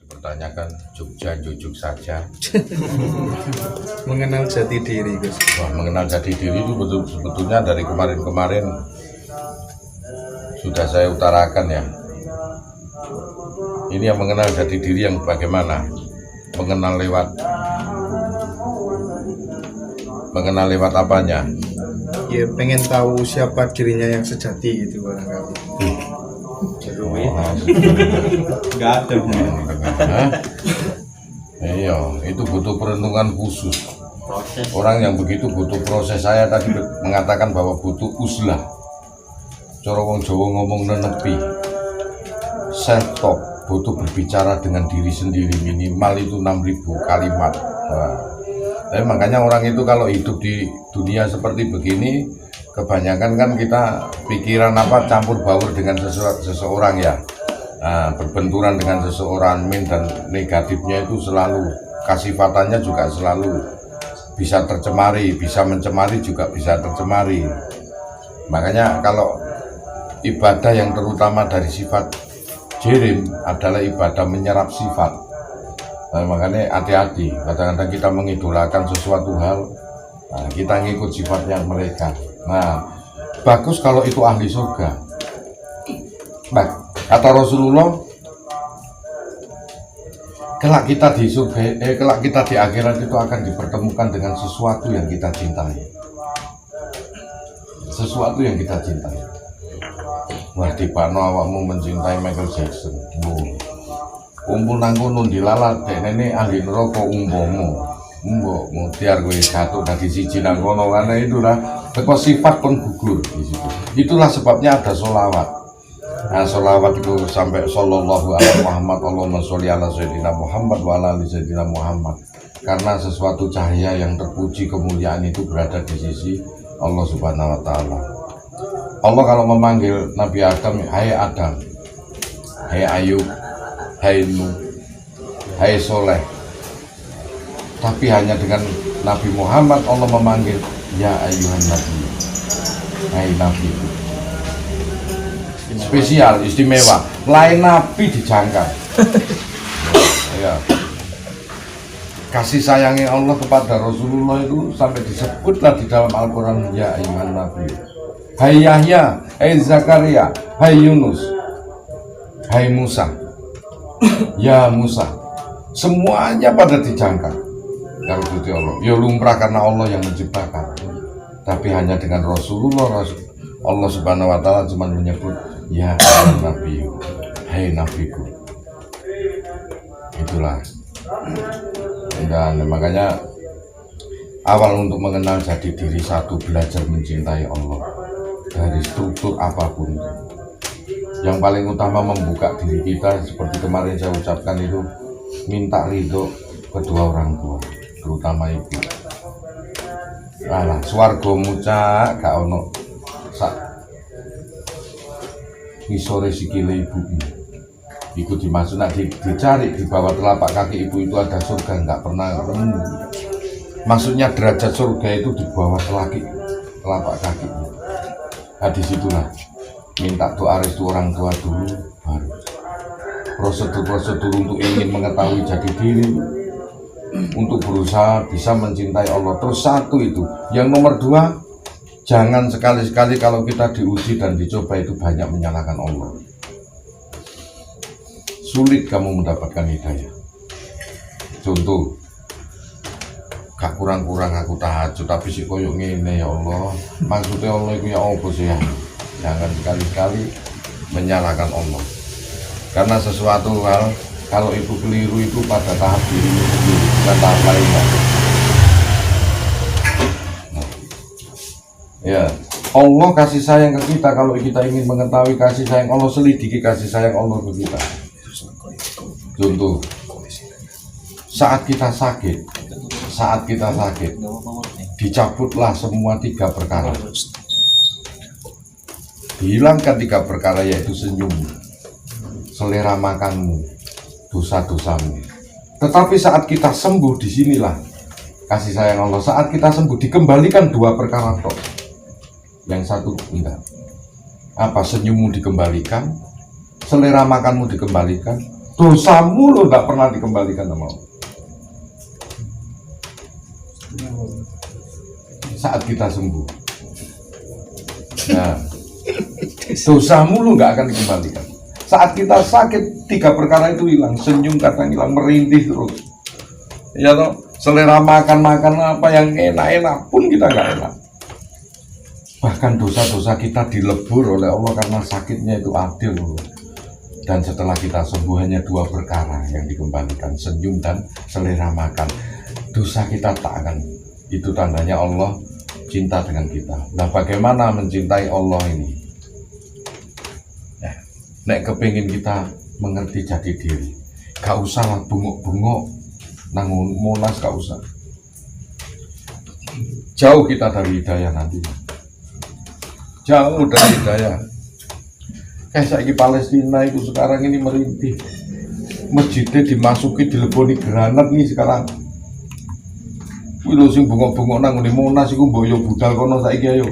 Dipertanyakan Jogja jujuk saja. Mengenal jati diri, Gus. Wah, mengenal jati diri itu sebetulnya dari kemarin-kemarin sudah saya utarakan ya. Ini yang mengenal jati diri yang bagaimana? Mengenal lewat apanya? Ya pengen tahu siapa dirinya yang sejati gitu barangkali. Nggak ada. Iya, itu butuh perhitungan khusus. Orang yang begitu butuh proses. Saya tadi mengatakan bahwa butuh uzlah. Cara wong Jawa ngomong nenepi. Self talk, butuh berbicara dengan diri sendiri minimal itu 6.000 kalimat. Nah, makanya orang itu kalau hidup di dunia seperti begini, kebanyakan kan kita pikiran campur baur dengan seseorang ya. Nah, berbenturan dengan seseorang dan negatifnya itu selalu kasifatannya juga selalu bisa tercemari, bisa mencemari juga bisa tercemari. Makanya kalau ibadah yang terutama dari sifat jirim adalah ibadah menyerap sifat. Nah, makanya hati-hati, kadang-kadang kita mengidolakan sesuatu hal, nah, kita ngikut sifatnya mereka. Nah, bagus kalau itu ahli surga. Nah, kata Rasulullah, kelak kita di surga, kelak kita di akhirat itu akan dipertemukan dengan sesuatu yang kita cintai. Sesuatu yang kita cintai. Wah, dipakno awakmu mencintai Michael Jackson. Kumpul nang kono dilalat dekne ahli neraka mbokmu tiar kowe jatuh dari siji nang kono karena itulah teko sifat kon gugur di situ. Itulah sebabnya ada sholawat. Nah, sholawat itu sampai sallallahu alaihi Muhammad, Allahumma sholli ala sayyidina Muhammad wa ala ali sayyidina Muhammad. Karena sesuatu cahaya yang terpuji kemuliaan itu berada di sisi Allah Subhanahu wa taala. Allah kalau memanggil Nabi Adam, hai Adam, hai Ayub, hai Nuh, hai Soleh. Tapi hanya dengan Nabi Muhammad Allah memanggil ya ayuhan Nabi, hai Nabi. Spesial, istimewa, lain Nabi dijangka. Ya. Kasih sayangnya Allah kepada Rasulullah itu sampai disebutlah di dalam Al-Quran ya ayuhan Nabi. Hai Yahya, hai Zakaria, hai Yunus, hai Musa, ya Musa. Semuanya pada dijangka. Kalau itu Allah, ya lumrah karena Allah yang menciptakan. Tapi hanya dengan Rasulullah, Allah Subhanahu wa taala cuma menyebut ya Nabi, hai Nabiku. Itulah. Dan makanya awal untuk mengenal jati diri satu, belajar mencintai Allah. Dari struktur apapun, yang paling utama membuka diri kita seperti kemarin saya ucapkan itu, minta ridho kedua orang tua, terutama ibu. Alah, swarga mucak gak ono sak ngisore sikile ibu. Iku dimaksud nak dicari di bawah telapak kaki ibu itu ada surga, nggak pernah ketemu. Maksudnya derajat surga itu di bawah telapak kaki. Nah, disitulah minta doa restu orang tua dulu, baru prosedur untuk ingin mengetahui jati diri, untuk berusaha bisa mencintai Allah. Terus satu itu, yang nomor dua, jangan sekali-sekali kalau kita diuji dan dicoba itu banyak menyalahkan Allah. Sulit kamu mendapatkan hidayah. Contoh, gak kurang-kurang aku tahajud tapi si koyok ngene ya Allah. Maksudnya Allah itu ya apa sih ya? Jangan sekali-kali menyalahkan Allah. Karena sesuatu hal kalau itu keliru itu pada tahap dirimu sendiri dan tahap lainnya. Ya, Allah kasih sayang ke kita. Kalau kita ingin mengetahui kasih sayang Allah, selidiki kasih sayang Allah ke kita. Contoh, saat kita sakit, dicabutlah semua 3 perkara. Dihilangkan 3 perkara, yaitu senyum, selera makanmu, dosa-dosamu. Tetapi saat kita sembuh, disinilah kasih sayang Allah. Saat kita sembuh dikembalikan dua perkara tok. Yang satu enggak. Apa, senyummu dikembalikan, selera makanmu dikembalikan, dosamu lo enggak pernah dikembalikan sama Allah. Saat kita sembuh, nah, dosamu lo enggak akan dikembalikan. Saat kita sakit, tiga perkara itu hilang, senyum kadang hilang, merintih terus. Ya toh, selera makan apa yang enak-enak pun kita enggak enak. Bahkan dosa-dosa kita dilebur oleh Allah karena sakitnya itu adil. Dan setelah kita sembuh hanya dua perkara yang dikembalikan, senyum dan selera makan. Dosa kita tak akan, itu tandanya Allah cinta dengan kita. Nah, bagaimana mencintai Allah ini? Nah, nek kepingin kita mengerti jati diri, gak usah lah bungok-bungok nang Monas, gak usah. Jauh kita dari hidayah nanti. Jauh dari hidayah. Kayak saiki Palestina itu sekarang ini merintih. Masjidnya dimasuki, dileboni granat nih sekarang. Kuwi lho sing bungok-bungok nang ngene Monas iku mbok yo budal kono saiki ayo.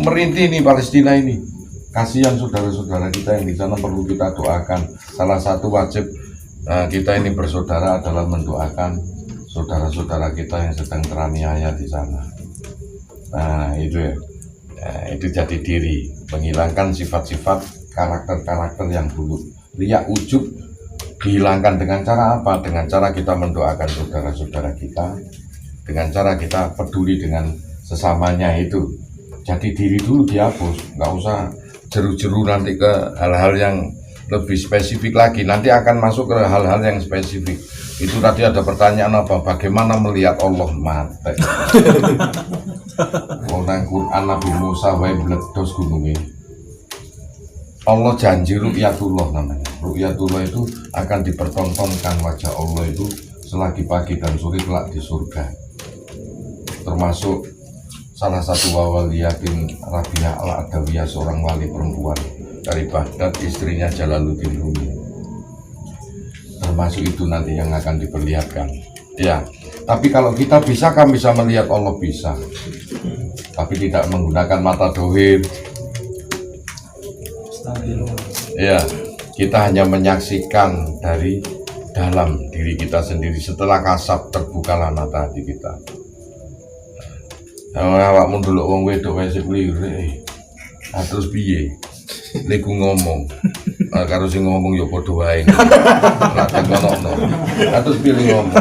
Merintih nih Palestina ini. Kasihan saudara-saudara kita yang di sana, perlu kita doakan. Salah satu wajib kita ini bersaudara adalah mendoakan saudara-saudara kita yang sedang teraniaya di sana. Nah itu ya, itu jati diri, menghilangkan sifat-sifat karakter-karakter yang dulu riak ujub, dihilangkan dengan cara apa? Dengan cara kita mendoakan saudara-saudara kita, dengan cara kita peduli dengan sesamanya. Itu jati diri dulu dihapus, nggak usah jeru-jeru nanti ke hal-hal yang lebih spesifik lagi. Nanti akan masuk ke hal-hal yang spesifik. Itu tadi ada pertanyaan apa? Bagaimana melihat Allah mate? Nang Quran Nabi Musa wae meledos gunungnya. Allah janji ru'yatullah namanya. Ru'yatullah itu akan dipertontonkan wajah Allah itu selagi pagi dan sore kelak di surga. Termasuk salah satu waliyatin Rabi'ah al-Adawiyah, seorang wali perempuan dari Baghdad, istrinya Jalaluddin Rumi. Termasuk itu nanti yang akan diperlihatkan. Ya, tapi kalau kita bisa melihat Allah, bisa. Tapi tidak menggunakan mata dohir. Ya, kita hanya menyaksikan dari dalam diri kita sendiri. Setelah kasab terbukalah mata hati kita. Awakmu ndelok wong wedok wis kliru. Terus piye? Leku ngomong. Karo sing ngomong ya padha wae. Nek ngono. Terus pilih ngomong.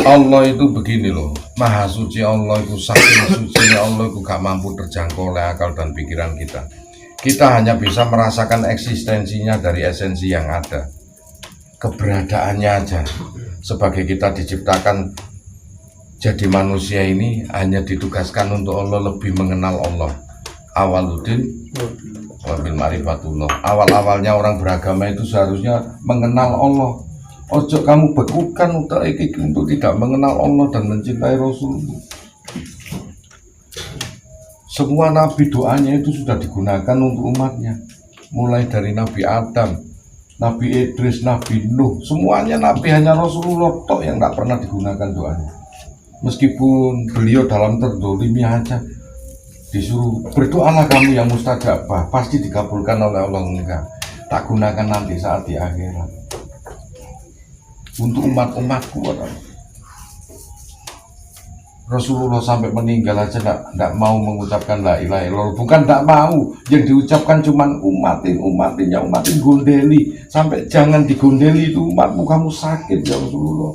Allah itu begini loh. Maha suci Allah itu, saking sucinya Allah itu gak mampu terjangkau oleh akal dan pikiran kita. Kita hanya bisa merasakan eksistensinya dari esensi yang ada. Keberadaannya aja. Sebagai kita diciptakan jadi manusia ini hanya ditugaskan untuk Allah, lebih mengenal Allah. Awaluddin wabil ma'rifatullah. Awal-awalnya orang beragama itu seharusnya mengenal Allah. Ojo kamu bekukan untuk tidak mengenal Allah dan mencintai Rasulullah. Semua nabi doanya itu sudah digunakan untuk umatnya. Mulai dari Nabi Adam, Nabi Idris, Nabi Nuh, semuanya nabi, hanya Rasulullah tok yang tidak pernah digunakan doanya. Meskipun beliau dalam terdolimi aja disuruh berdoalah kamu yang mustajabah, pasti dikabulkan oleh Allah. Enggak, tak gunakan nanti saat di akhirat untuk umat-umatku. Rasulullah sampai meninggal aja enggak mau mengucapkan la ilaha illallah. Bukan enggak mau, yang diucapkan cuman umatin gondeli. Sampai jangan digondeli itu umatmu, kamu sakit ya Rasulullah.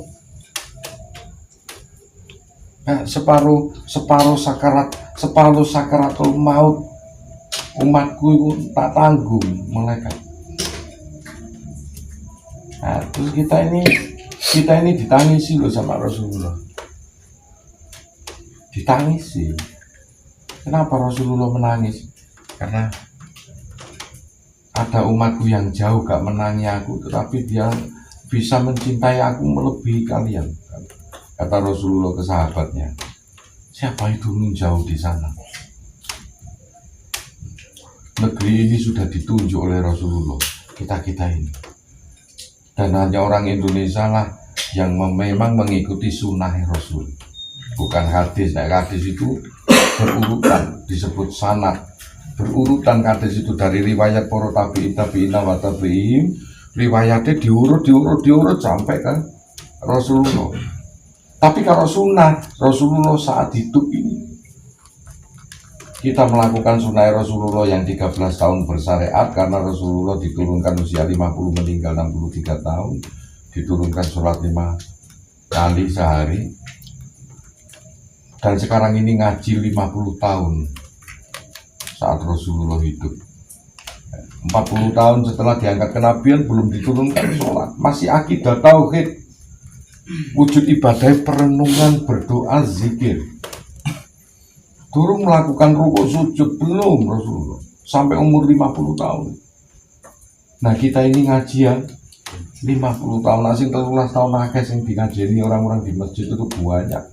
Nah, separuh sakaratul maut umatku itu tak tanggung malaikat. Nah, terus kita ini ditangisi loh sama Rasulullah. Ditangisi. Kenapa Rasulullah menangis? Karena ada umatku yang jauh gak menangi aku, tetapi dia bisa mencintai aku melebihi kalian. Kata Rasulullah ke sahabatnya, siapa itu jauh di sana? Negeri ini sudah ditunjuk oleh Rasulullah, kita ini. Dan hanya orang Indonesia lah yang memang mengikuti sunnah Rasul, bukan hadis. Nah, hadis itu berurutan, disebut sanad. Berurutan hadis itu dari riwayat para tabi'in wa tabi'in, riwayatnya diurut sampai ke Rasulullah. Tapi kalau sunnah Rasulullah saat hidup ini, kita melakukan sunnah Rasulullah yang 13 tahun bersyariat, karena Rasulullah diturunkan usia 50, meninggal 63 tahun, diturunkan sholat 5 kali sehari. Dan sekarang ini ngaji 50 tahun saat Rasulullah hidup. 40 tahun setelah diangkat kenabian belum diturunkan sholat, masih akidah tauhid, wujud ibadah, perenungan, berdoa, zikir. Turun melakukan rukuk sujud belum Rasulullah sampai umur 50 tahun. Nah, kita ini ngajian 50 tahun, asing 13 tahun akeh sing dikajeni orang-orang di masjid itu banyak.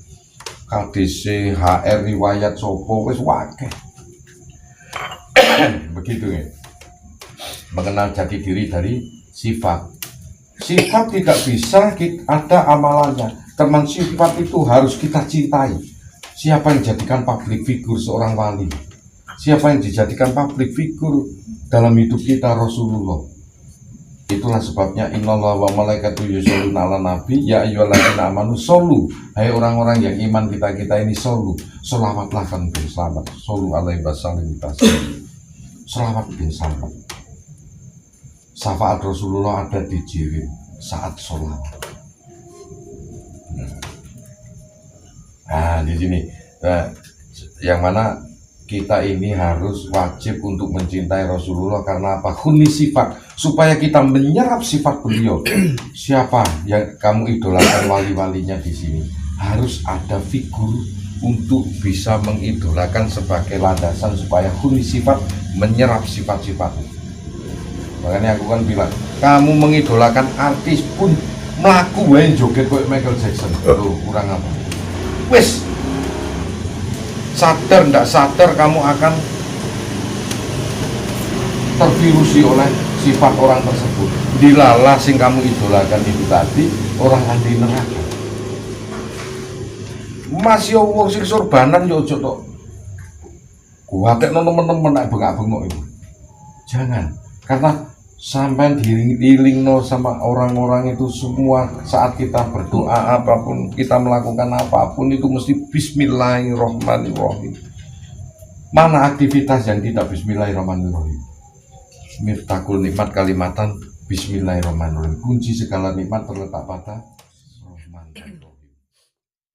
KDC, HR, riwayat sopo wis wakeh. Begitu ya. Mengenal jati diri dari sifat. Sifat tidak bisa ada amalannya. Teman, sifat itu harus kita cintai. Siapa yang dijadikan public figure seorang wali? Siapa yang dijadikan public figure dalam hidup kita? Rasulullah. Itulah sebabnya innallaha wa malaikatu yusholluna 'alan nabi ya ayyuhalladzina amanu shollu. Hai orang-orang yang iman, kita ini shollu. Sholawatlah kan bin selamat. Shollu alaihi wasallam taslim. Sholawat bin selamat. Syafaat Rasulullah ada di jirim saat sholawat. Nah, di sini yang mana kita ini harus wajib untuk mencintai Rasulullah. Karena apa? Huni sifat, supaya kita menyerap sifat beliau. Siapa yang kamu idolakan wali-walinya di sini? Harus ada figur untuk bisa mengidolakan sebagai landasan supaya huni sifat, menyerap sifat-sifatnya. Makanya aku kan bilang, kamu mengidolakan artis pun melaku wae joget kayak Michael Jackson. Loh, kurang apa? Wes, sadar ndak sadar kamu akan tervirusi oleh sifat orang tersebut. Dilalah sing kamu idolakan itu tadi orang anti neraka. Mas yo wong sing sorbanan yo ojo tok kuwatekno temen-temen nek bengak-bengok itu. Jangan, karena sampai dilingno sama orang-orang itu semua saat kita berdoa apapun, kita melakukan apapun itu mesti bismillahirrahmanirrahim. Mana aktivitas yang tidak bismillahirrahmanirrahim? Miftahul nikmat kalimatan bismillahirrahmanirrahim. Kunci segala nikmat terletak pada Rahman.